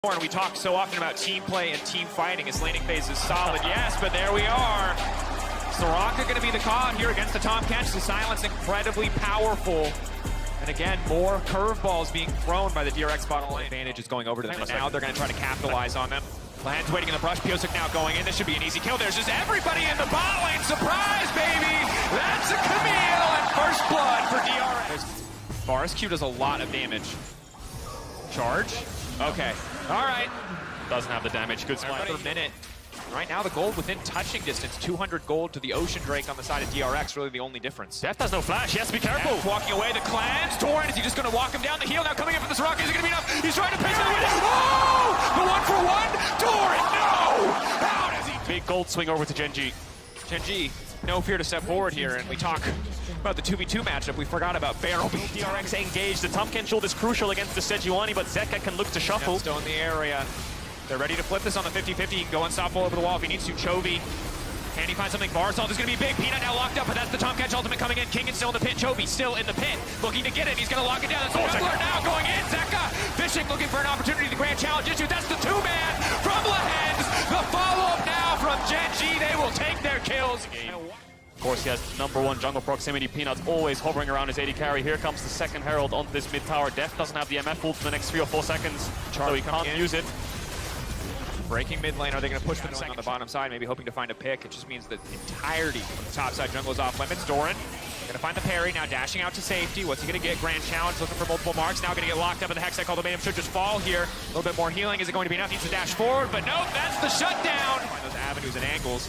We talk so often about team play and team fighting. His laning phase is solid, yes, but there we are. Soraka going to be the call here against the Tahm Kench. The silence incredibly powerful. And again, more curveballs being thrown by the DRX bottom lane. Advantage is going over to them. Now they're going to try to capitalize on them. Lahan's waiting in the brush. Pyosik now going in. This should be an easy kill. There's just everybody in the bot lane. Surprise, baby! That's a Camille and first blood for DRX. Varus Q does a lot of damage. Charge? Okay. All right. Doesn't have the damage. Good spot. Per minute. Right now, the gold within touching distance. 200 gold to the Ocean Drake on the side of DRX. Really the only difference. Death has no flash. Yes, be careful. Death walking away. The clans. Torrent, is he just going to walk him down the heel? Now coming in for this rocket. Is it going to be enough? He's trying to pitch the win. Oh! The 1-for-1. Torrent, no! How does he? Big gold swing over to Gen.G. Gen.G, no fear to step forward here. And we talk about the 2v2 matchup. We forgot about Barrel. DRX engaged. The Tahm Kench shield is crucial against the Sejuani, but Zeka can look to shuffle. Still in the area. They're ready to flip this on the 50-50. He can go unstoppable over the wall if he needs to. Chovy. Can he find something? Barsalt is going to be big. Peanut now locked up, but that's the Tahm Kench ultimate coming in. King is still in the pit. Chovy still in the pit. Looking to get it. He's going to lock it down. That's the jungler now going in. Zeka fishing, looking for an opportunity. The grand challenge issue. That's the two-man from Lahan's. The follow-up now from Gen.G. They will take their kills. Of course, he has #1 jungle proximity. Peanut's always hovering around his AD carry. Here comes the second Herald onto this mid tower. Death doesn't have the MF ult for the next 3 or 4 seconds, so he can't use it. Breaking mid lane, are they going to push for the on the bottom side, maybe hoping to find a pick? It just means that the entirety of the top side jungle is off limits. Doran going to find the parry, now dashing out to safety. What's he going to get? Grand challenge, looking for multiple marks. Now going to get locked up in the Hex. Call the Mayhem should just fall here. A little bit more healing. Is it going to be enough? Needs to dash forward, but nope, that's the shutdown. Find those avenues and angles.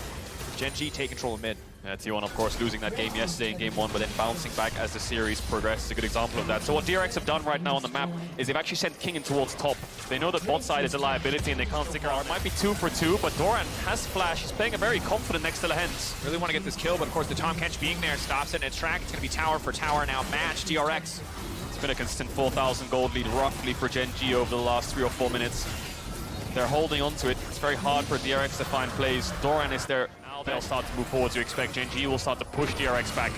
Gen.G take control of mid. Yeah, T1, of course, losing that game yesterday in game 1, but then bouncing back as the series progressed. A good example of that. So what DRX have done right now on the map is they've actually sent King in towards top. They know that bot side is a liability and they can't stick around. It might be 2 for 2, but Doran has flash. He's playing a very confident next to Lahan's. Really want to get this kill, but of course the Tahm Kench being there stops it in its track. It's going to be tower for tower now. Match DRX. It's been a consistent 4,000 gold lead roughly for Gen.G over the last 3 or 4 minutes. They're holding on to it. It's very hard for DRX to find plays. Doran is there. Now they'll start to move forward. You expect Gen.G will start to push DRX back.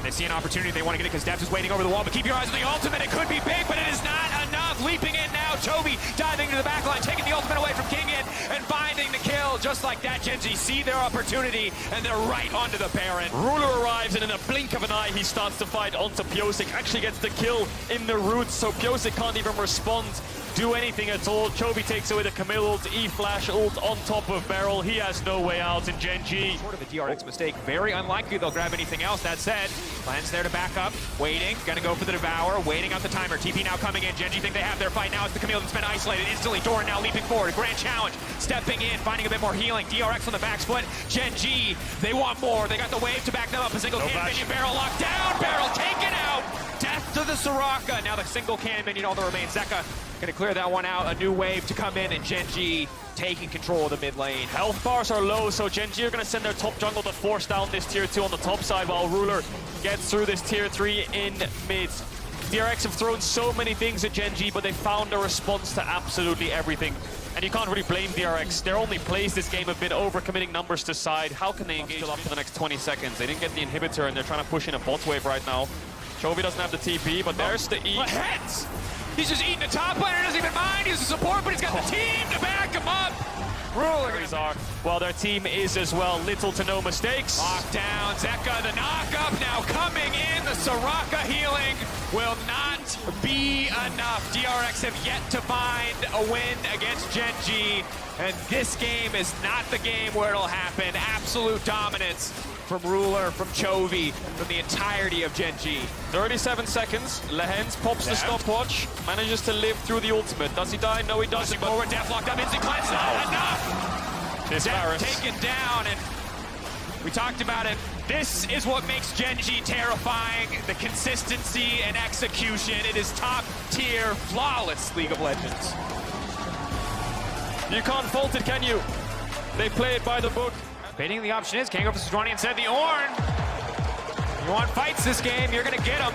They see an opportunity. They want to get it because Depth is waiting over the wall. But keep your eyes on the ultimate. It could be big, but it is not enough. Leaping in now. Chovy diving into the back line, taking the ultimate away from King in and finding the kill. Just like that, Gen.G see their opportunity and they're right onto the Baron. Ruler arrives and in a blink of an eye he starts to fight onto Pyosik. Actually gets the kill in the roots, so Pyosik can't even respond. Do anything at all. Chovy takes away the Camille ult, E-Flash ult on top of Beryl. He has no way out in Gen.G. Sort of a DRX mistake. Very unlikely they'll grab anything else. That said, Plan's there to back up, waiting, gonna go for the Devour, waiting out the timer. TP now coming in. Gen.G think they have their fight now. It's the Camille that's been isolated instantly. Doran now leaping forward. Grand challenge, stepping in, finding a bit more healing. DRX on the back split. Gen.G, they want more. They got the wave to back them up. A single cannon minion. Barrel locked down. Barrel taken out. Death to the Soraka. Now the single cannon minion, all that remains. Zeka gonna clear that one out. A new wave to come in, and Gen.G taking control of the mid lane. Health bars are low, so Gen.G are gonna send their top jungle to force down this tier 2 on the top side while Ruler gets through this tier 3 in mid. DRX have thrown so many things at Gen.G, but they found a response to absolutely everything. And you can't really blame DRX. Their only plays this game have been overcommitting numbers to side. How can they engage up for the next 20 seconds? They didn't get the inhibitor and they're trying to push in a bot wave right now. Chovy doesn't have the TP, but there's the E. Heads! He's just eating the top laner, doesn't even mind. He's a support, but he's got the team to back him up. Ruler are. Well, their team is as well. Little to no mistakes. Locked down. Zeka, the knock-up now coming in. The Soraka healing will not be enough. DRX have yet to find a win against Gen.G. And this game is not the game where it'll happen. Absolute dominance from Ruler, from Chovy, from the entirety of Gen.G. 37 seconds. Lahan's pops the stopwatch, manages to live through the ultimate. Does he die? No, he doesn't. Forward, Death locked up, instant cleanse, not enough! This Varus taken down, and we talked about it. This is what makes Gen.G terrifying, the consistency and execution. It is top tier, flawless League of Legends. You can't fault it, can you? They play it by the book. Baiting the option is Kango versus Sejuani and said the Ornn. You want fights this game, you're gonna get them.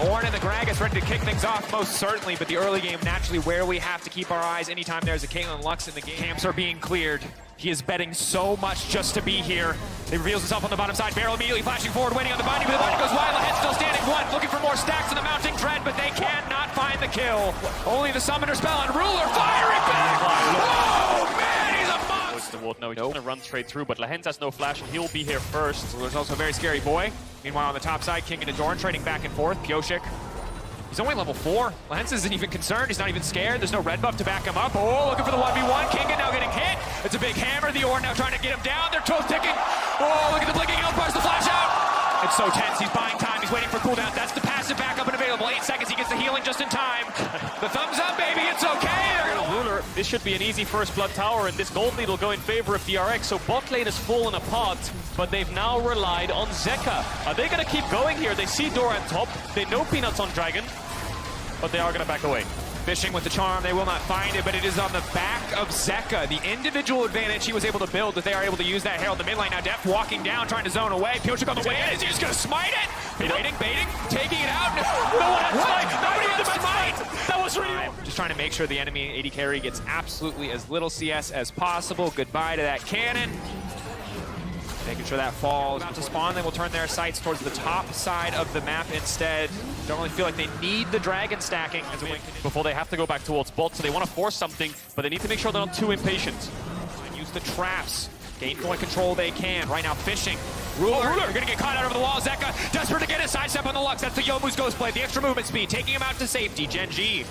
Ornn and the Gragas ready to kick things off most certainly, but the early game naturally where we have to keep our eyes anytime there's a Caitlyn Lux in the game. Camps are being cleared. He is betting so much just to be here. He reveals himself on the bottom side. Barrel immediately flashing forward, waiting on the binding, but the binding goes wide. Lahan's still standing. One, looking for more stacks in the mounting dread, but they cannot find find the kill. Only the summoner spell and Ruler firing back. Oh man, he's a monster. The ward. No, he's just gonna run straight through, but Lehens has no flash and he'll be here first. Ruler's also a very scary boy. Meanwhile, on the top side, King and Adoran trading back and forth. Pioshik, he's only level 4. Lehens isn't even concerned. He's not even scared. There's no red buff to back him up. Oh, looking for the 1v1. Kingan now getting hit. It's a big hammer. The Ornn now trying to get him down. They're toes ticking. Oh, look at the blinking outburst. The flash out. It's so tense. He's buying time. He's waiting for cooldown. That's the passive backup and available. 8 seconds. He gets the healing just in time. The thumbs up, baby. It's okay. They're gonna Ruler, this should be an easy first blood tower, and this gold lead will go in favor of DRX. So bot lane has fallen apart, but they've now relied on Zeka. Are they gonna keep going here? They see Dora on top. They know Peanuts on Dragon, but they are gonna back away. Fishing with the charm, they will not find it, but it is on the back of Zeka. The individual advantage he was able to build, that they are able to use that Herald the mid lane. Now Deft walking down, trying to zone away. Pioshik on the way in. Is he just gonna smite it? Baiting, taking it out. No one has smite. Nobody has smite. That was really just trying to make sure the enemy AD carry gets absolutely as little CS as possible. Goodbye to that cannon. Making sure that falls. About to spawn, they will turn their sights towards the top side of the map instead. Don't really feel like they need the dragon stacking as a win before they have to go back towards bot, so they want to force something, but they need to make sure they're not too impatient. Use the traps. Gain point control they can. Right now, fishing. Ruler, you're gonna get caught out over the wall. Zeka, desperate to get a sidestep on the Lux. That's the Yomu's Ghost Blade. The extra movement speed, taking him out to safety. Genji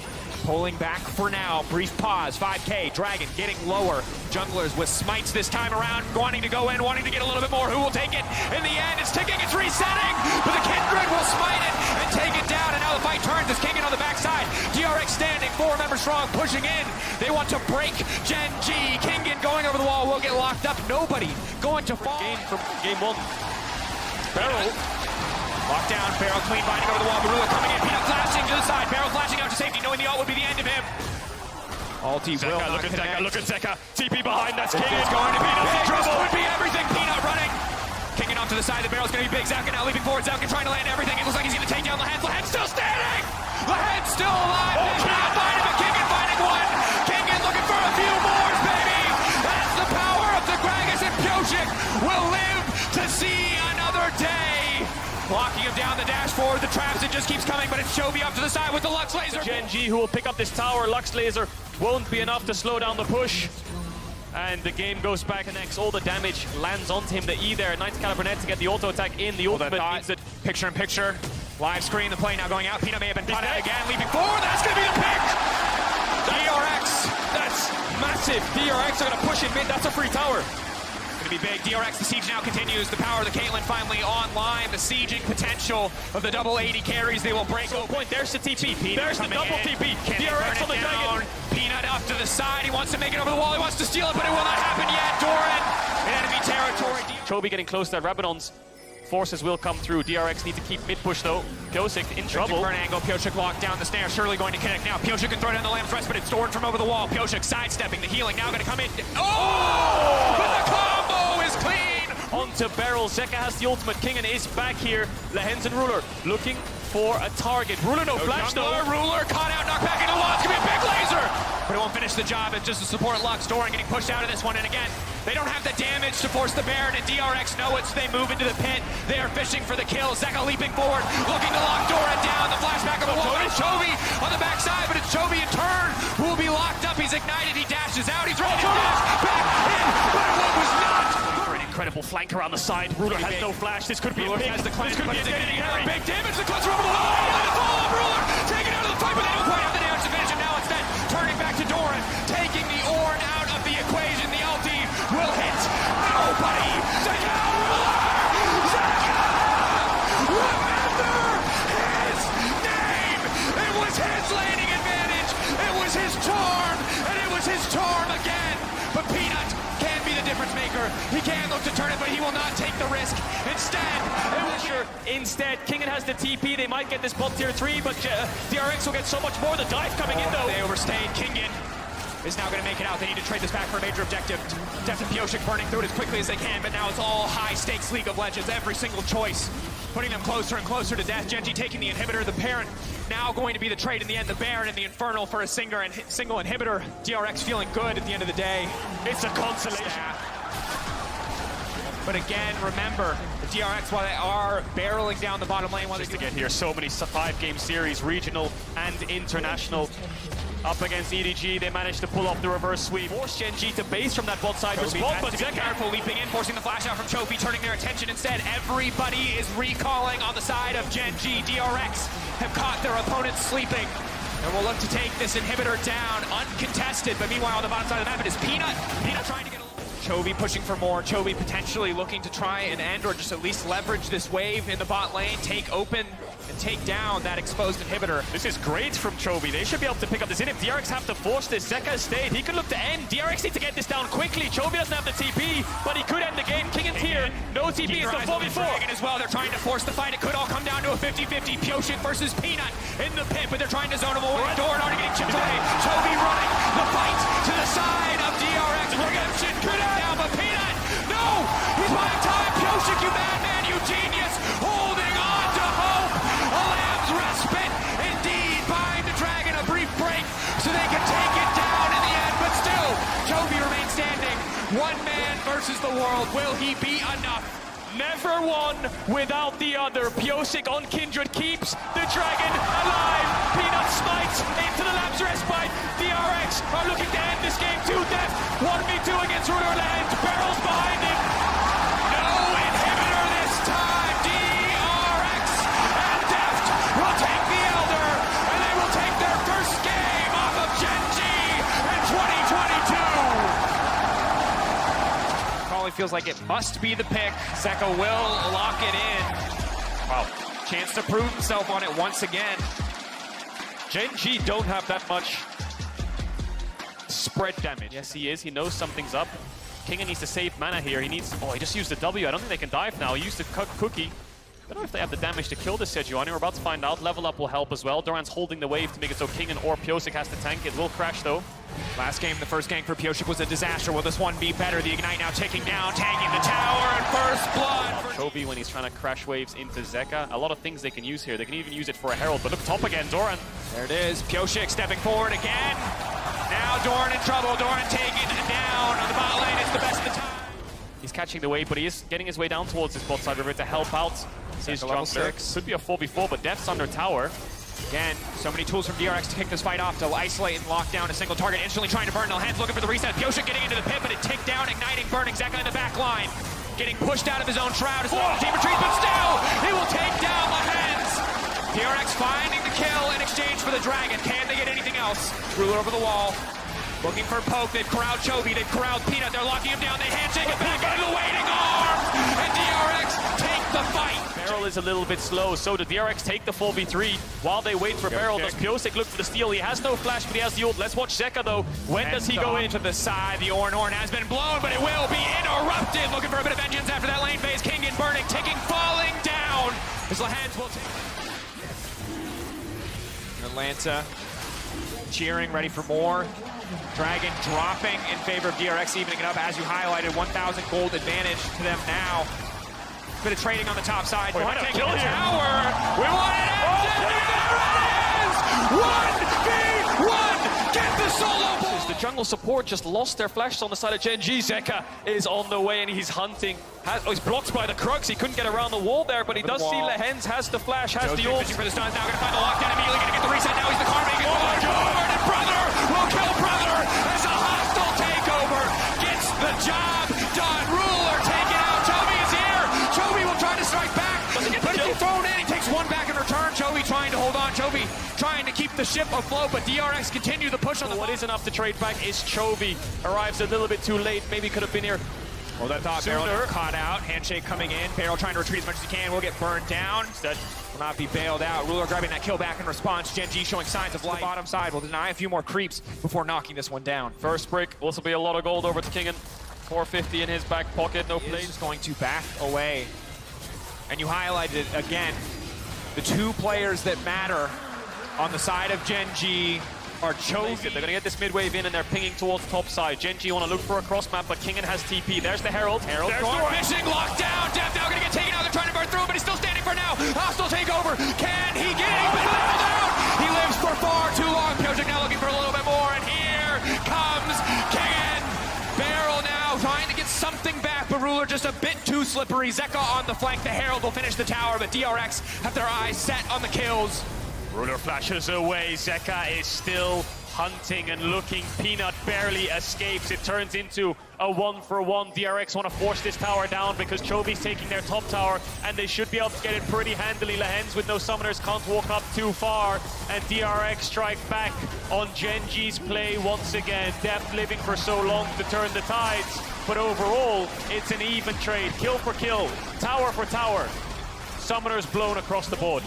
pulling back for now. Brief pause. 5K. Dragon getting lower. Junglers with smites this time around, wanting to go in, wanting to get a little bit more. Who will take it? In the end, it's ticking, it's resetting, but the Kindred will smite it and take it down. And now the fight turns as Kingan on the backside. DRX standing, 4 members strong, pushing in. They want to break Genji. Kingan going over the wall will get locked up. Nobody going to fall. Game from game 1. Barrel. Locked down, Barrel clean binding over the wall. Barula coming in, Peanut flashing to the side. Barrel flashing out to safety, knowing the ult would be the end of him. Ulti will not look at connect. Zeka, look at Zeka. TP behind, that's Kingan. It's going to be Peanut. Trouble would be everything. Peanut running. Kicking off to the side, the Barrel's going to be big. Zeka now leaping forward. Zeka trying to land everything. It looks like he's going to take down Lehens. Lehens still standing. Lehens still alive. Peanut finding him. Kingan finding one. Kingan looking for a few more, baby. That's the power of the Gragas, and Pioshik will live to see another day. Blocking him down the dash forward, the traps, it just keeps coming, but it's Chovy up to the side with the Lux Laser. Genji who will pick up this tower. Lux Laser won't be enough to slow down the push. And the game goes back, connects, all the damage lands onto him. The E there, 90 caliber net to get the auto attack in. The ultimate means that picture in picture, live screen, the play now going out. Peanut may have been caught out again, leaping forward, that's gonna be the pick! DRX, that's massive. DRX are gonna push in mid, that's a free tower. Gonna be big. DRX, the siege now continues. The power of the Caitlyn finally online. The sieging potential of the double 80 carries. They will break open. Point. There's the TP. There's the double in. TP. Can DRX on the dragon. Peanut up to the side. He wants to make it over the wall. He wants to steal it, but it will not happen yet. Doran in enemy territory. Chovy getting close to that. Rabadon's forces will come through. DRX need to keep mid push though. Pioshik in trouble. For an angle. Pioshik locked down the snare. Surely going to connect now. Pioshik can throw down the Lamb's Rest, but it's Doran from over the wall. Pioshik sidestepping. The healing now going to come in. Oh! But the combo is clean. Onto Barrel. Zeka has the ultimate. Kingan is back here. Lehens and Ruler looking for a target. Ruler no flash though. Ruler caught out, knocked back into the wall. It's gonna be a big laser, but it won't finish the job. It's just a support Lux. Doran getting pushed out of this one, and again, they don't have the damage to force the Baron, and DRX know it, so they move into the pit. They are fishing for the kill. Zeka leaping forward, looking to lock Doran down. The flashback of the wall. It's Chovy on the backside, but it's Chovy in turn who will be locked up. He's ignited. He dashes out. He's ready to dash back in, but it was not. Incredible flank around the side. Ruler has no flash. This could be a big. Has the cleanse, this could be a getting big. Big damage. The clutch over the wall. And the fall of Ruler taking out of the fight, but they don't quite have the damage to finish him. Now instead, turning back to Doran, taking the Ornn out of the equation. The ulti will hit nobody. Zeka, remember his name. It was his landing advantage. It was his charm, and it was his charm again. But Peanut can be the difference maker. He can look to turn it, but he will not take the risk. Instead, Kingan has the TP. They might get this bot tier 3, but DRX will get so much more. The dive coming in though. They overstayed. Kingan is now going to make it out. They need to trade this back for a major objective. Deft and Pioshik burning through it as quickly as they can, but now it's all high-stakes League of Legends. Every single choice putting them closer and closer to death. Genji taking the inhibitor. The parent now going to be the trade in the end. The Baron and the Infernal for a single inhibitor. DRX feeling good at the end of the day. It's a consolation. But again, remember, the DRX, while they are barreling down the bottom lane, Just to get here, so many 5-game series, regional and international. Up against EDG, they managed to pull off the reverse sweep. Force Gen G to base from that bot side respawn, but Zeka careful, leaping in, forcing the flash out from Cho'Gath, turning their attention instead. Everybody is recalling on the side of Gen G. DRX have caught their opponents sleeping. And will look to take this inhibitor down, uncontested. But meanwhile, on the bottom side of the map, it is Peanut. Peanut trying to get a Cho'Gath pushing for more. Cho'Gath potentially looking to try and end or just at least leverage this wave in the bot lane, take open and take down that exposed inhibitor. This is great from Cho'Gath. They should be able to pick up this in. If DRX have to force this, Zeka stayed. He could look to end. DRX need to get this down quickly. Cho'Gath doesn't have the TP, but he could end the game. Kingan's here. No TP. It's the 4v4. As well. They're trying to force the fight. It could all come down to a 50-50. Pyosik versus Peanut in the pit, but they're trying to zone him away. Doran already getting chipped away. Cho'Gath running the fight to the side of DRX. Redemption could end down, but Peanut, no! He's buying time. Pyosik, you madman, you genius, holding on to hope. A lamb's respite, indeed, buying the dragon a brief break so they can take it down in the end. But still, Cho'Gath remains standing. One man versus the world. Will he be enough? Never one without the other. Pyosik on Kindred keeps the dragon alive. Peanut smites into the Lamb's respite. DRX are looking to end this game to death. 1v2 against Ruler Land. Barrels behind him. No inhibitor this time. DRX and Deft will take the Elder, and they will take their first game off of Gen G in 2022. Probably feels like it must be the pick. Zeka will lock it in. Wow, chance to prove himself on it once again. Gen G don't have that much spread damage. Yes, he is. He knows something's up. Kingan needs to save mana here. He needs... Oh, he just used the W. I don't think they can dive now. He used the cookie. I don't know if they have the damage to kill this Sejuani. We're about to find out. Level up will help as well. Doran's holding the wave to make it so Kingan or Pyosik has to tank. It will crash, though. Last game, the first gank for Pyosik was a disaster. Will this one be better? The Ignite now ticking down, tanking the tower, and first blood. Cho'Gath when he's trying to crash waves into Zeka. A lot of things they can use here. They can even use it for a Herald. But look, top again, Doran. There it is. Pyosik stepping forward again. Now Doran in trouble. Doran taken down on the bot lane. It's the best of the time. He's catching the wave, but he is getting his way down towards his bot side river to help out his jungler. Could be a 4v4, but Death's under tower. Again, so many tools from DRX to kick this fight off, to isolate and lock down a single target, instantly trying to burn. Hands looking for the reset. Pyosik getting into the pit, but it ticked down, igniting, burning. Zeka in the back line, getting pushed out of his own shroud as the team retreats, but still, he will take down the hands. DRX finding the kill in exchange for the dragon. Can they get anything else? Ruler over the wall, looking for poke. They've corralled Cho'Gath, they've corralled Peanut. They're locking him down. They handshake it back into the waiting arms, and DRX take the fight. Barrel is a little bit slow, so the DRX take the 4v3 while they wait for Barrel. Does Pyosik look for the steal? He has no flash, but he has the ult. Let's watch Zeka though. When does he go into the side? The Ornn has been blown, but it will be interrupted. Looking for a bit of vengeance after that lane phase. Kingan burning, ticking, falling down. His hands will take. Atlanta cheering, ready for more. Dragon dropping in favor of DRX, evening it up as you highlighted. 1,000 gold advantage to them now. Bit of trading on the top side. We're taking the tower. We want it out. There it is. 1v1. Get the solo ball. The jungle support just lost their flashes on the side of Gen G. Zeka is on the way and he's hunting. He's blocked by the Crux. He couldn't get around the wall there, but he does see Lehens, has the flash, has the ult. For the stuns, now going to find the lockdown, immediately going to get the reset. Now he's the karma. Oh my God! And brother will kill brother as a hostile takeover gets the job done. Ruler taken out. Cho'Gath is here. Cho'Gath will try to strike back, but he's thrown in. He takes one back in return. Cho'Gath trying to hold on. Cho'Gath trying to keep the ship afloat, but DRX continue the push on the. What is enough to trade back is Cho'Gath. Arrives a little bit too late. Maybe could have been here. Well, that thought Barrel caught out. Handshake coming in. Barrel trying to retreat as much as he can. Will get burned down. Instead, will not be bailed out. Ruler grabbing that kill back in response. Gen G showing signs of life. The bottom side will deny a few more creeps before knocking this one down. First brick. Also be a lot of gold over to Kingan. 450 in his back pocket. No plays. He's going to back away. And you highlighted it again. The two players that matter on the side of Gen G are Cho'Gath. They're going to get this mid wave in and they're pinging towards top side. Gen G want to look for a cross map, but Kingan has TP. There's the Herald. There's the fishing lockdown. Death now going to get taken out. They're trying to burn through, but he's still standing for now. Hostile takeover. Can he get it? He's been leveled out. He lives for far too long. Pyosik now looking for a little bit more, and here comes Kingan. Barrel now trying to get something back, but Ruler just a bit too slippery. Zeka on the flank, the Herald will finish the tower, but DRX have their eyes set on the kills. Ruler flashes away. Zeka is still hunting and looking. Peanut barely escapes. It turns into a 1-for-1. DRX want to force this tower down because Cho'Gath's taking their top tower, and they should be able to get it pretty handily. Lehens with no summoners can't walk up too far, and DRX strike back on Genji's play once again. Deft living for so long to turn the tides, but overall, it's an even trade. Kill for kill, tower for tower. Summoners blown across the board.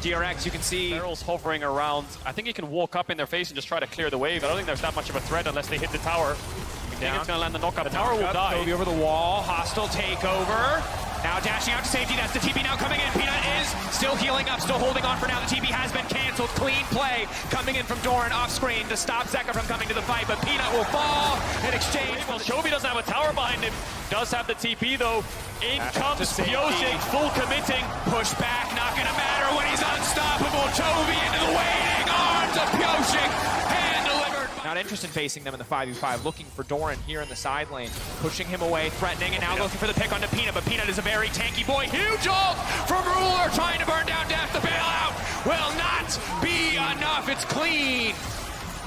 DRX, you can see Barrel's hovering around. I think he can walk up in their face and just try to clear the wave. I don't think there's that much of a threat unless they hit the tower. It's gonna land the knockup. The tower will die. Kobe over the wall, hostile takeover. Now dashing out to safety, that's the TP now coming in. Peanut is still healing up, still holding on for now. The TP has been canceled. Clean play coming in from Doran off screen to stop Zeka from coming to the fight, but Peanut will fall in exchange. Well, Chovy doesn't have a tower behind him. Does have the TP though. In comes Kha'Zix, full committing. Push back, not gonna matter when he's unstoppable. Chovy into the waiting arms of Kha'Zix. Hand delivered. Not interested in facing them in the 5v5. Looking for Doran here in the side lane. Pushing him away, threatening, and now looking for the pick onto Peanut. But Peanut is a very tanky boy. Huge ult from Ruler, trying to burn down Deft. The bailout will not be enough. It's clean.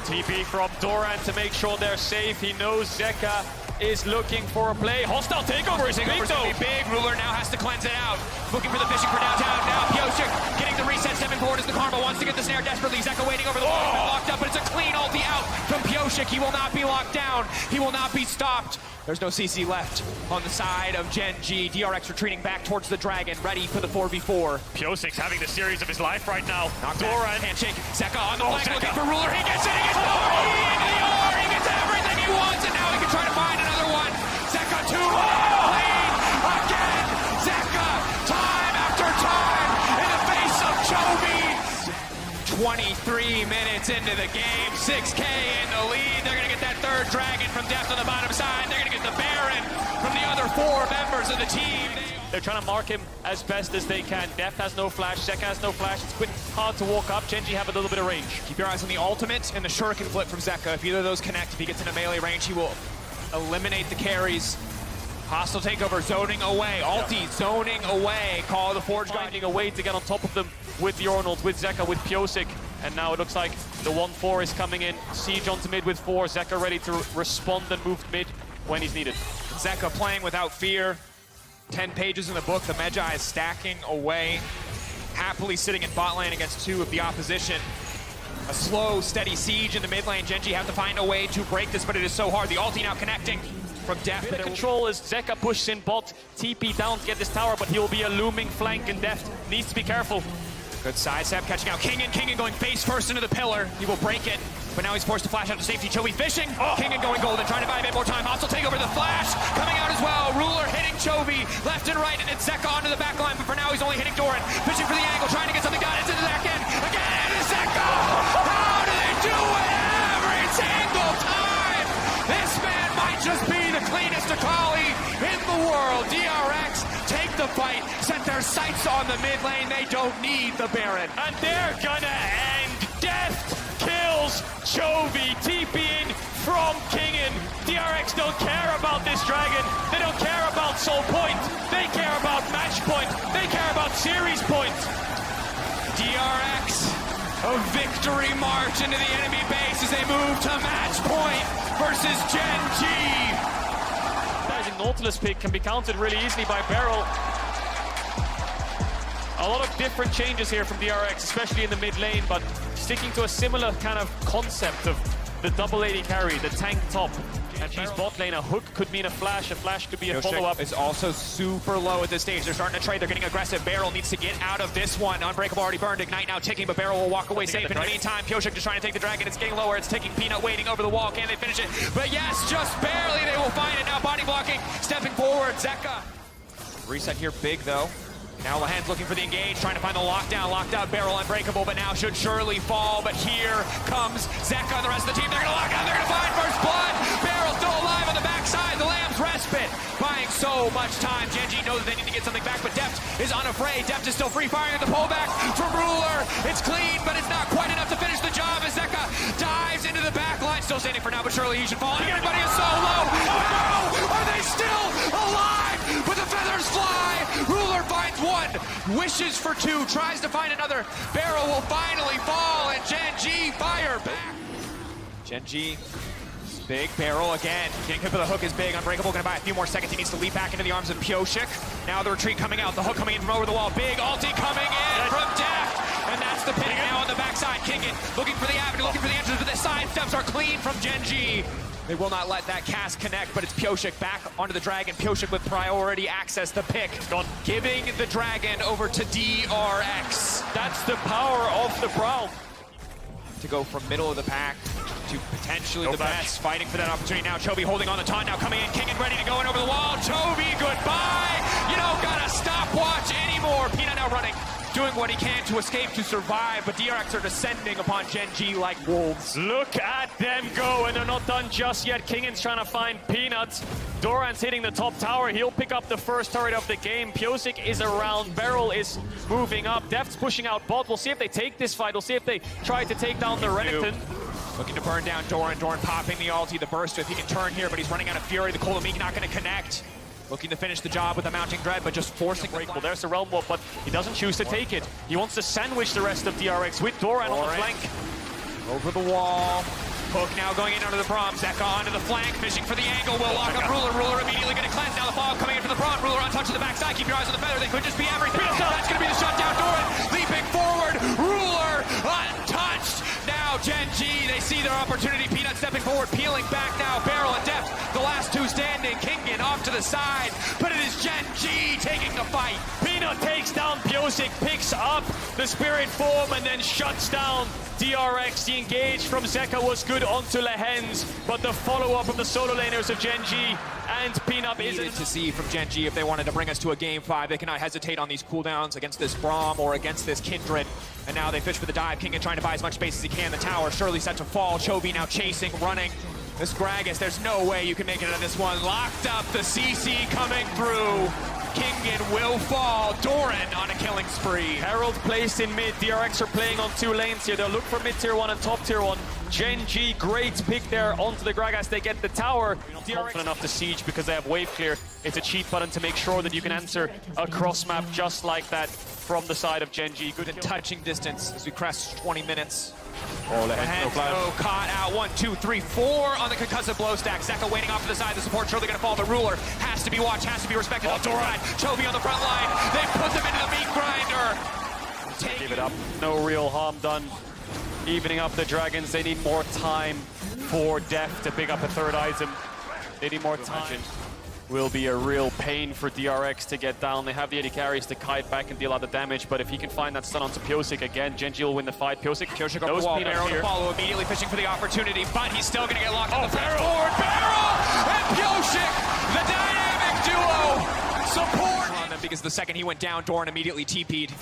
TP from Doran to make sure they're safe. He knows Zeka is looking for a play. Hostile takeover is big though. Big. Ruler now has to cleanse it out. Looking for the fishing for downtown. Now Kha'Zix getting the reset, stepping forward as the Karma wants to get the snare desperately. Zeka waiting over the wall. He's been locked up, but it's a clean ulti out from Kha'Zix. He will not be locked down. He will not be stopped. There's no CC left on the side of Genji. DRX retreating back towards the dragon, ready for the 4v4. Kha'Zix having the series of his life right now. Doran, handshake. Zeka on the flank, looking for Ruler. He gets it, he gets the R, into the R, he gets everything he wants, and now he can try to find another one. Zeka 2 lead again. Zeka, time after time, in the face of Chovy. 23 minutes into the game, 6K in the lead. They're gonna get that third dragon from Deft on the bottom side. They're gonna get the Baron from the other 4 members of the team. They're trying to mark him as best as they can. Deft has no flash, Zeka has no flash. It's quite hard to walk up. Genji have a little bit of range. Keep your eyes on the ultimate and the shuriken flip from Zeka. If either of those connect, if he gets into melee range, he will eliminate the carries. Hostile takeover, zoning away. Ulti, zoning away. Call of the Forge guy. Finding a way to get on top of them with the Arnold, with Zeka, with Kha'Zix. And now it looks like the 1-4 is coming in. Siege onto mid with 4. Zeka ready to respond and move mid when he's needed. Zeka playing without fear. 10 pages in the book. The Magi is stacking away. Happily sitting in bot lane against 2 of the opposition. A slow, steady siege in the mid lane. Genji have to find a way to break this, but it is so hard. The ulti now connecting from Deft. The control as Zeka pushes in bot. TP down to get this tower, but he will be a looming flank, and Deft needs to be careful. Good sidestep, catching out King and going face first into the pillar. He will break it, but now he's forced to flash out to safety. Chovy fishing. King and going golden, trying to buy a bit more time. Hostile takeover, the flash coming out as well. Ruler hitting Chovy left and right, and it's Zeka onto the back line, but for now he's only hitting Doran. Fishing for the angle, trying to get something done. It's into the back end. Again, it's Zeka! How do they do it every single time? This man might just be the cleanest Akali in the world. DRX take the fight, set their sights on the mid lane. They don't need the Baron. And they're gonna end. Deft kills Chovy, TPing from Kingen. DRX don't care about this dragon. They don't care about soul point. They care about match point. They care about series point. DRX, a victory march into the enemy base as they move to match point versus Genji. Nautilus pick can be countered really easily by Barrel. A lot of different changes here from DRX, especially in the mid lane, but sticking to a similar kind of concept of the double AD carry, the tank top. And she's bot lane. A hook could mean a flash could be a follow-up. Is also super low at this stage. They're starting to trade. They're getting aggressive. Barrel needs to get out of this one. Unbreakable already burned. Ignite now ticking, but Barrel will walk away safe. In the meantime, Kha'Zix just trying to take the dragon. It's getting lower. It's ticking. Peanut waiting over the wall. Can they finish it? But yes, just barely. They will find it now. Body blocking. Stepping forward. Zeka. Reset here big, though. Now Lehen's looking for the engage, trying to find the lockdown. Locked out, Barrel unbreakable, but now should surely fall. But here comes Zeka and the rest of the team. They're going to lock out. They're going to find first blood. Barrel still alive on the backside. The Lamb's respite, buying so much time. Genji knows that they need to get something back, but Deft is unafraid. Deft is still free firing at the pullback from Ruler. It's clean, but it's not quite enough to finish the job as Zeka dives into the back line. Still standing for now, but surely he should fall. Everybody is so low. Oh, no! Are they still alive? wishes for two, tries to find another. Barrel will finally fall, and Gen G fire back. Gen G, big barrel again. Getting hit with a hook is big. Unbreakable gonna buy a few more seconds. He needs to leap back into the arms of Pioshik. Now the retreat coming out. The hook coming in from over the wall. Big ulti coming in from Deft. And that's the pin now on the backside. Kingen looking for the avenue, looking for the entrance, but the side steps are clean from Gen G. They will not let that cast connect, but it's Pioshik back onto the dragon. Pioshik with priority access, the pick. Giving the dragon over to DRX. That's the power of the Brawl. To go from middle of the pack to potentially the best, fighting for that opportunity now. Chovy holding on the taunt now, coming in, Kingen ready to go in over the wall. Chovy, goodbye! You don't got a stopwatch anymore. Peanut now running, doing what he can to escape, to survive, but DRX are descending upon Gen G like wolves. Look at them go, and they're not done just yet. Kingen's trying to find Peanuts. Doran's hitting the top tower. He'll pick up the first turret of the game. Pioshik is around. Beryl is moving up. Deft's pushing out bot. We'll see if they take this fight. We'll see if they try to take down the Renekton. Looking to burn down Doran. Doran popping the ulti, the burst if he can turn here, but he's running out of fury. The Kolamik not going to connect. Looking to finish the job with the mounting dread, but just forcing Well, there's the realm wall, but he doesn't choose to take it. He wants to sandwich the rest of DRX with Doran on the flank. Over the wall. Hook now going in under the Braum. Zeka onto the flank, fishing for the angle. Will lock up Ruler. Ruler immediately going to cleanse. Now the fog coming in for the Braum. Ruler untouched to the backside. Keep your eyes on the feather. They could just be everything. That's going to be the shutdown. Doran leaping forward. Ruler untouched. Now Gen G, they see their opportunity. Peanut stepping forward, peeling back now. Barrel and Deft, the last two standing. Kingen off to the side, but it is Gen G taking the fight. Peanut takes down Pioshik, picks up the spirit form, and then shuts down DRX. The engage from Zeka was good onto Lehens, but the follow-up of the solo laners of Gen G and Peanut Needed to see from Gen G if they wanted to bring us to a game 5. They cannot hesitate on these cooldowns against this Braum or against this Kindred. And now they fish for the dive. Kingen trying to buy as much space as he can. The tower surely set to fall. Chovy now chasing, running. This Gragas, there's no way you can make it out of this one. Locked up, the CC coming through. Kingen will fall. Doran on a killing spree. Herald placed in mid. DRX are playing on 2 lanes here. They'll look for mid tier 1 and top tier 1. Gen G, great pick there onto the Gragas. They get the tower. DRX confident enough to siege because they have wave clear. It's a cheat button to make sure that you can answer a cross map just like that from the side of Gen G. Good in touching distance as we crest 20 minutes. Oh, Caught out 1, 2, 3, 4 on the concussive blow stack. Zeka waiting off to the side. The support surely going to fall. The Ruler has to be watched, has to be respected. Oh, Doran, Chovy on the front line. They put them into the meat grinder. Give it up. No real harm done. Evening up the dragons. They need more time for Deft to pick up a third item. They need more time. Will be a real pain for DRX to get down. They have the 80 carries to kite back and deal a lot of damage, but if he can find that stun onto Pioshik again, Gen G will win the fight. Pioshik over the wall. Barrel to follow, immediately fishing for the opportunity, but he's still going to get locked on the fast forward. Barrel and Pioshik, the dynamic duo, support on them because the second he went down, Doran immediately TP'd.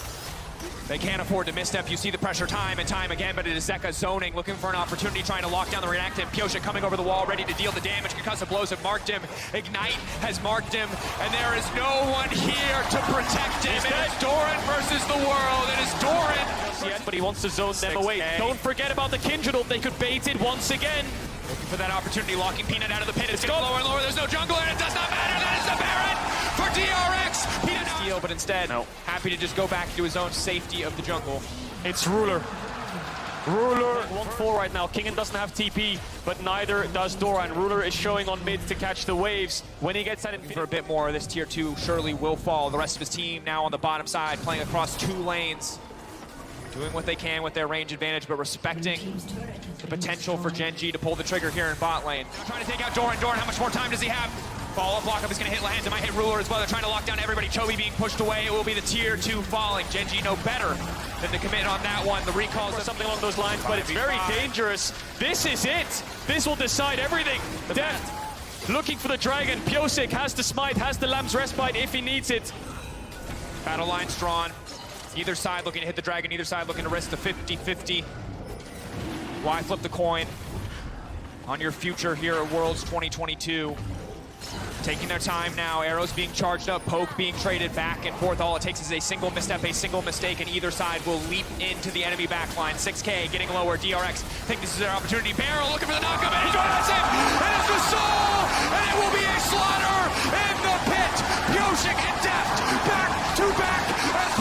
They can't afford to misstep. You see the pressure time and time again, but it is Zeka zoning, looking for an opportunity, trying to lock down the reactant. Pioshik coming over the wall, ready to deal the damage. Concussive blows have marked him. Ignite has marked him, and there is no one here to protect him. It is Doran versus the world. It is Doran. But he wants to zone them away. Don't forget about the Kindred ult. They could bait it once again. Looking for that opportunity, locking Peanut out of the pit. It's going lower and lower. There's no jungle, and it does not matter. That is the Baron for DRX. Peanut steal, but instead, happy to just go back to his own safety of the jungle. It's Ruler. Ruler 1-4 right now. Kingen doesn't have TP, but neither does Doran. Ruler is showing on mid to catch the waves. When he gets that in for a bit more, this tier 2 surely will fall. The rest of his team now on the bottom side, playing across 2 lanes. Doing what they can with their range advantage, but respecting the potential for Gen G to pull the trigger here in bot lane. Trying to take out Doran. Doran, how much more time does he have? Follow-up lock-up is going to hit Lehens. It might hit Ruler as well. They're trying to lock down everybody. Chovy being pushed away. It will be the tier 2 falling. Gen G no better than to commit on that one. The recalls or something along those lines, but it's very dangerous. This is it. This will decide everything. Deft looking for the dragon. Pioshik has the smite, has the Lamb's Respite if he needs it. Battle lines drawn. Either side looking to hit the dragon, either side looking to risk the 50-50. Why flip the coin on your future here at Worlds 2022? Taking their time now, arrows being charged up, poke being traded back and forth. All it takes is a single misstep, a single mistake, and either side will leap into the enemy backline. 6K getting lower, DRX think this is their opportunity. Barrel looking for the knockup, and that's it! And it's the soul! And it will be a slaughter in the pit! Pioshik and Deft back to back as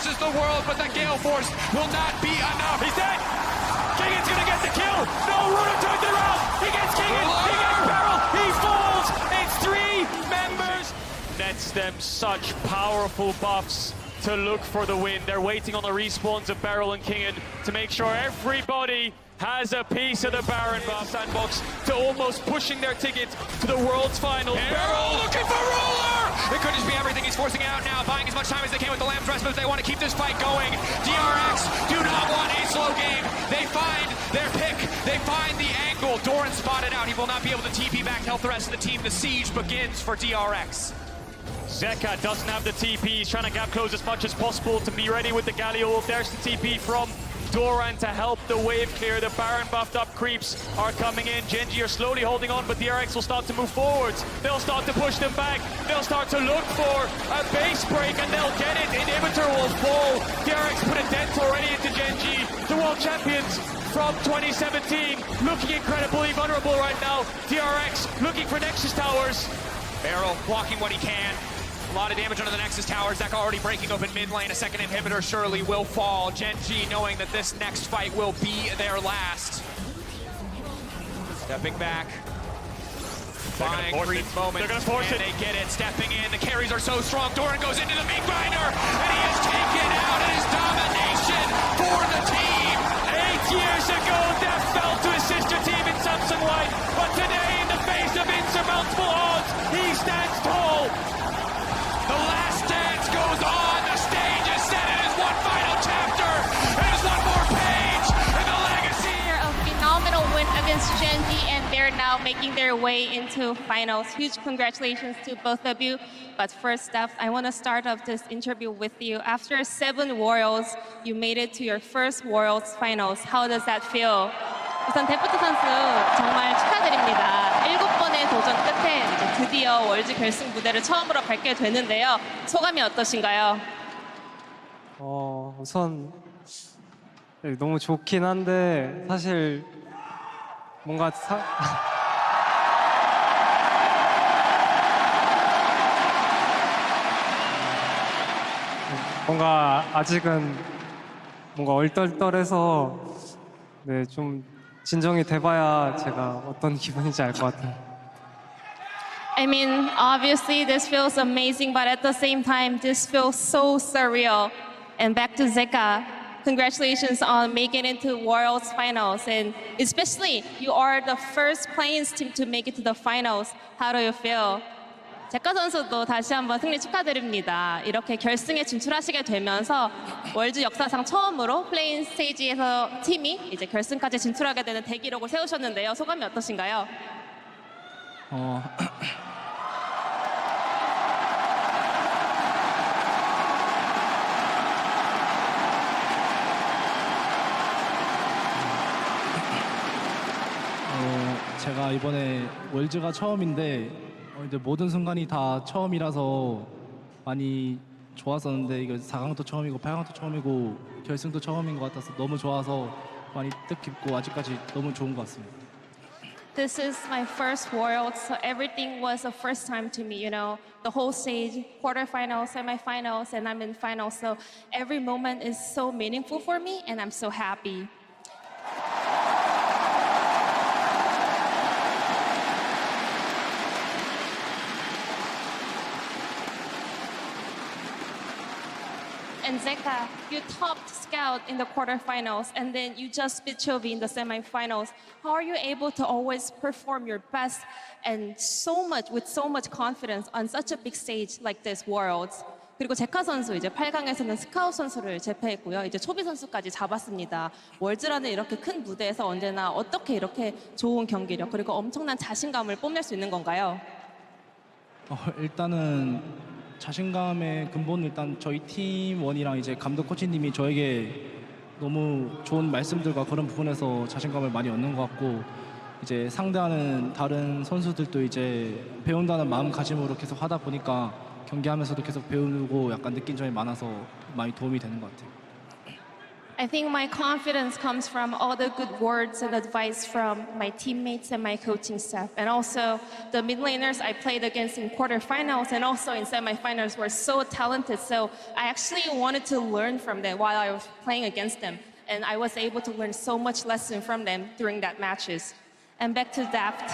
versus the world, but the Gale Force will not be enough. He's dead! Keegan's gonna get the kill! No, Ruler turns it around! He gets Keegan! He gets Beryl! He falls! It's 3 members! Nets them such powerful buffs to look for the win. They're waiting on the respawns of Beryl and Keegan to make sure everybody has a piece of the Baron buff sandbox to almost pushing their ticket to the World's Finals. Beryl looking for Ruler! It could just be everything. He's forcing it out now, buying as much time as they can with the Lamb's Rest, but they want to keep this fight going. DRX do not want a slow game. They find their pick. They find the angle. Doran spotted out. He will not be able to TP back to help the rest of the team. The siege begins for DRX. Zeka doesn't have the TP. He's trying to gap close as much as possible to be ready with the Galio. There's the TP from Doran to help the wave clear. The Baron buffed up creeps are coming in. Genji are slowly holding on, but DRX will start to move forwards. They'll start to push them back. They'll start to look for a base break, and they'll get it. Inhibitor will fall. DRX put a dent already into Genji. The world champions from 2017, looking incredibly vulnerable right now. DRX looking for Nexus towers. Beryl blocking what he can. A lot of damage under the Nexus towers. Zeka already breaking open mid lane. A second inhibitor surely will fall. Genji knowing that this next fight will be their last. Stepping back. Buying brief moment. They're gonna force it. They get it. Stepping in. The carries are so strong. Doran goes into the meat grinder. And he is taken out. It is domination for the team. 8 years ago, Death fell to his sister team in Samsung White. But today, in the face of insurmountable odds, he stands tall. The last dance goes on. The stage is set. It is one final chapter. It is one more page in the legacy. A phenomenal win against Genji, and they're now making their way into finals. Huge congratulations to both of you. But first up, I want to start off this interview with you. After 7 Worlds, you made it to your first Worlds finals. How does that feel? 우선 데프트 선수 정말 축하드립니다. 7번의 도전 끝에 이제 드디어 월드 결승 무대를 처음으로 밟게 되는데요. 소감이 어떠신가요? 우선 너무 좋긴 한데 사실 뭔가 뭔가 아직은 뭔가 얼떨떨해서 네, 좀 진정이 돼봐야 제가 어떤 기분인지 알 것 같아요. I mean, obviously this feels amazing, but at the same time, this feels so surreal. And back to Zeka, congratulations on making it into Worlds Finals. And especially, you are the first Plains team to make it to the finals. How do you feel? 제카 선수도 다시 한번 승리 축하드립니다. 이렇게 결승에 진출하시게 되면서 월드 역사상 처음으로 플레인 스테이지에서 팀이 이제 결승까지 진출하게 되는 대기록을 세우셨는데요. 소감이 어떠신가요? 제가 이번에 월즈가 처음인데 이제 모든 순간이 다 처음이라서 많이 좋았었는데 이거 4강도 처음이고 8강도 처음이고 결승도 처음인 것 같아서 너무 좋아서 많이 뜻깊고 아직까지 너무 좋은 것 같습니다. This is my first World, so everything was a first time to me, you know. The whole stage, quarterfinals, semifinals, and I'm in finals, so every moment is so meaningful for me, and I'm so happy. And Zeka, you topped Scout in the quarterfinals, and then you just beat Chovy in the semifinals. How are you able to always perform your best and with so much confidence on such a big stage like this Worlds? 그리고 제카 선수 이제 8강에서는 스카웃 선수를 제패했고요. 이제 초비 선수까지 잡았습니다. 월즈라는 이렇게 큰 무대에서 언제나 어떻게 이렇게 좋은 경기력 그리고 엄청난 자신감을 뽐낼 수 있는 건가요? 일단은 자신감의 근본은 일단 저희 팀원이랑 이제 감독 코치님이 저에게 너무 좋은 말씀들과 그런 부분에서 자신감을 많이 얻는 것 같고 이제 상대하는 다른 선수들도 이제 배운다는 마음가짐으로 계속 하다 보니까 경기하면서도 계속 배우고 약간 느낀 점이 많아서 많이 도움이 되는 것 같아요. I think my confidence comes from all the good words and advice from my teammates and my coaching staff. And also the mid laners I played against in quarterfinals and also in semifinals were so talented. So I actually wanted to learn from them while I was playing against them. And I was able to learn so much lesson from them during that matches. And back to Daft.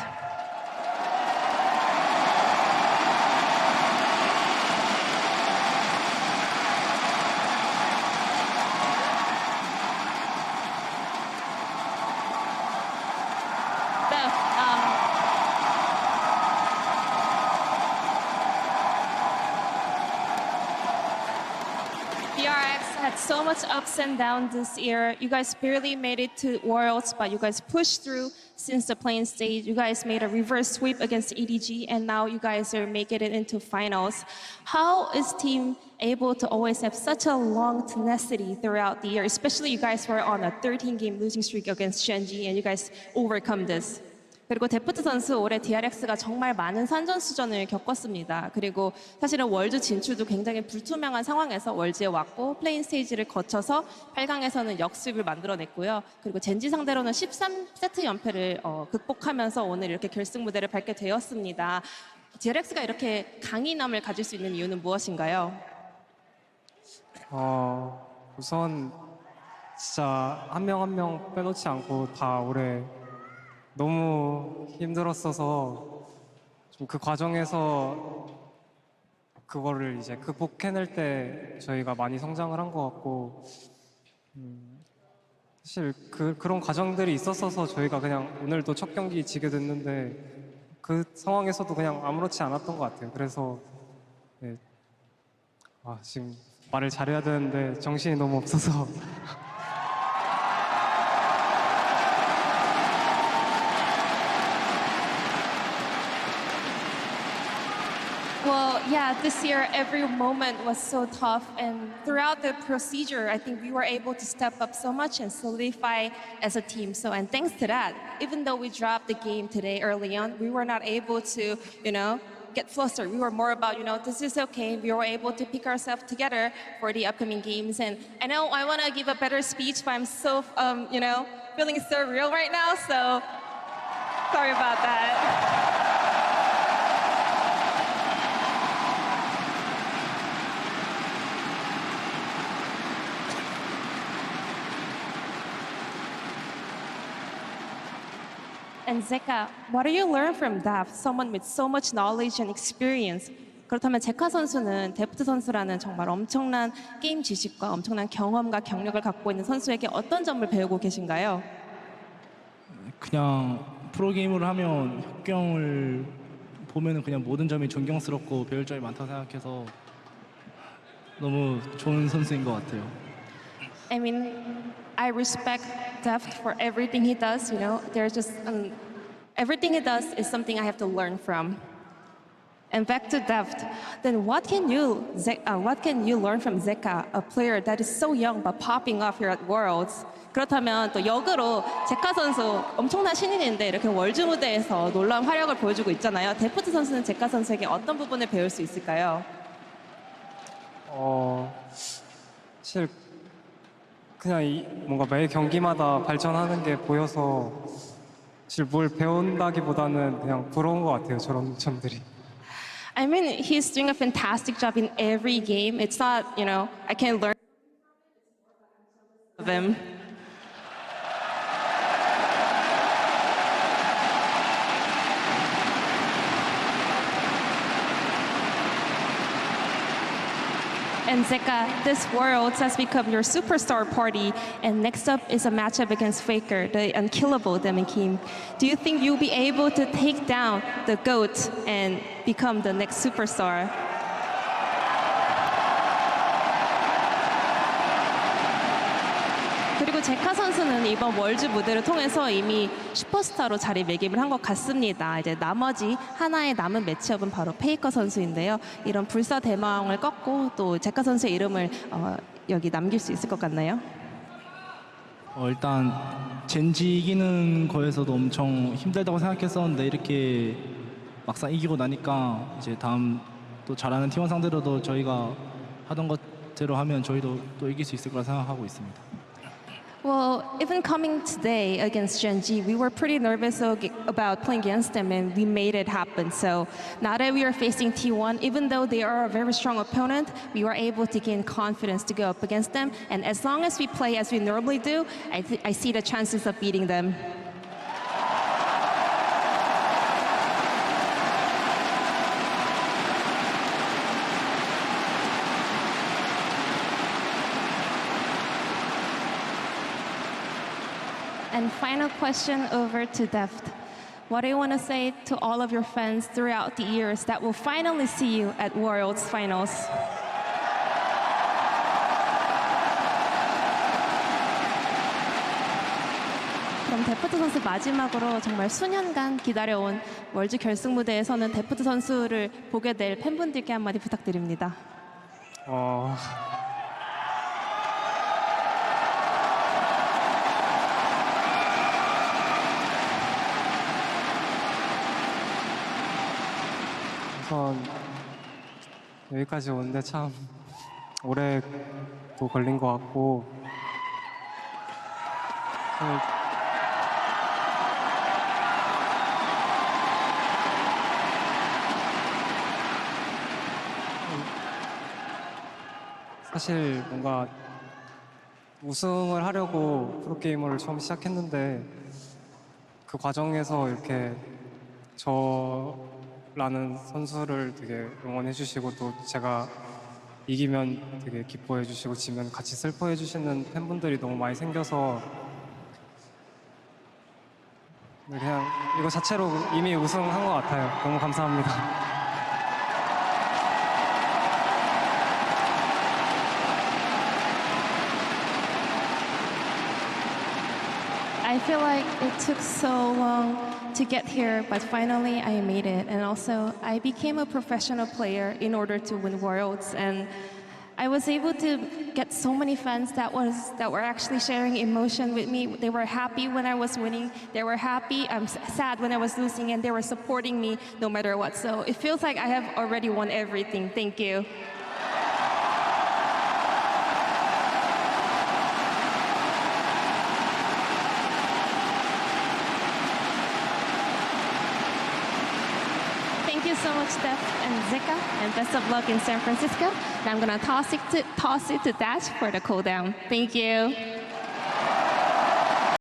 DRX had so much ups and downs this year. You guys barely made it to Worlds, but you guys pushed through since the playing stage. You guys made a reverse sweep against EDG, and now you guys are making it into finals. How is team able to always have such a long tenacity throughout the year? Especially you guys were on a 13-game losing streak against Shenji, and you guys overcome this. 그리고 데프트 선수 올해 DRX가 정말 많은 산전수전을 겪었습니다. 그리고 사실은 월드 진출도 굉장히 불투명한 상황에서 월드에 왔고 플레인 스테이지를 거쳐서 8강에서는 역습을 만들어냈고요. 그리고 젠지 상대로는 13세트 연패를 극복하면서 오늘 이렇게 결승 무대를 밟게 되었습니다. DRX가 이렇게 강인함을 가질 수 있는 이유는 무엇인가요? 우선 진짜 한 명 한 명 빼놓지 않고 다 올해 너무 힘들었어서 좀 그 과정에서 그거를 이제 극복해낼 때 저희가 많이 성장을 한 것 같고 사실 그런 과정들이 있었어서 저희가 그냥 오늘도 첫 경기 지게 됐는데 그 상황에서도 그냥 아무렇지 않았던 것 같아요. 그래서 네. 지금 말을 잘해야 되는데 정신이 너무 없어서 Well, yeah, this year every moment was so tough, and throughout the procedure, I think we were able to step up so much and solidify as a team. So, and thanks to that, even though we dropped the game today early on, we were not able to, get flustered. We were more about, this is okay. We were able to pick ourselves together for the upcoming games. And I know I want to give a better speech, but I'm so, feeling so real right now. So, sorry about that. And Zeka, what do you learn from Daft, someone with so much knowledge and experience? 그렇다면 제카 선수는 데프트 선수라는 정말 엄청난 게임 지식과 엄청난 경험과 경력을 갖고 있는 선수에게 어떤 점을 배우고 계신가요? 그냥 프로게이머를 하면 혁경을 보면은 그냥 모든 점이 존경스럽고 배울 점이 많다고 생각해서 너무 좋은 선수인 것 같아요. I mean, I respect Daft for everything he does. There's just everything he does is something I have to learn from. And back to Daft, then what can you learn from Zeka, a player that is so young but popping off here at Worlds? 그렇다면 또 역으로 제카 선수 엄청난 신인인데 이렇게 월드 무대에서 놀라운 활약을 보여주고 있잖아요. 데프트 선수는 제카 선수에게 어떤 부분을 배울 수 있을까요? 사실 그냥 뭔가 매 경기마다 발전하는 게 보여서 사실 뭘 배운다기보다는 그냥 부러운 것 같아요. 저런 점들이. I mean, he's doing a fantastic job in every game. It's not, I can learn of him. And Zeka, this Worlds has become your superstar party, and next up is a matchup against Faker, the unkillable Demon King. Do you think you'll be able to take down the GOAT and become the next superstar? 그리고 제카 선수는 이번 월드 무대를 통해서 이미 슈퍼스타로 자리매김을 한 것 같습니다. 이제 나머지 하나의 남은 매치업은 바로 페이커 선수인데요. 이런 불사대망을 꺾고 또 제카 선수의 이름을 여기 남길 수 있을 것 같나요? 일단 젠지 이기는 거에서도 엄청 힘들다고 생각했었는데 이렇게 막상 이기고 나니까 이제 다음 또 잘하는 팀원 상대로도 저희가 하던 것대로 하면 저희도 또 이길 수 있을 거라 생각하고 있습니다. Well, even coming today against Gen.G, we were pretty nervous about playing against them, and we made it happen. So now that we are facing T1, even though they are a very strong opponent, we were able to gain confidence to go up against them. And as long as we play as we normally do, I see the chances of beating them. And final question over to Deft. What do you want to say to all of your fans throughout the years that will finally see you at Worlds Finals? 그럼 데프트 선수 마지막으로 정말 수년간 기다려온 월드 결승 무대에서는 데프트 선수를 보게 될 팬분들께 한마디 부탁드립니다. 우선 여기까지 오는데 참 오래 또 걸린 것 같고 사실 뭔가 우승을 하려고 프로게이머를 처음 시작했는데 그 과정에서 이렇게 저라는 선수를 되게 응원해 주시고 또 제가 이기면 되게 기뻐해 주시고 지면 같이 슬퍼해 주시는 팬분들이 너무 많이 생겨서 그냥 이거 자체로 이미 우승한 것 같아요. 너무 감사합니다. I feel like it took so long to get here, but finally I made it. And also, I became a professional player in order to win Worlds. And I was able to get so many fans that were actually sharing emotion with me. They were happy when I was winning. They were happy. I'm sad when I was losing, and they were supporting me no matter what. So it feels like I have already won everything. Thank you. Thank you so much, Steph and Zika, and best of luck in San Francisco. And I'm gonna toss it to Dash for the cooldown. Thank you.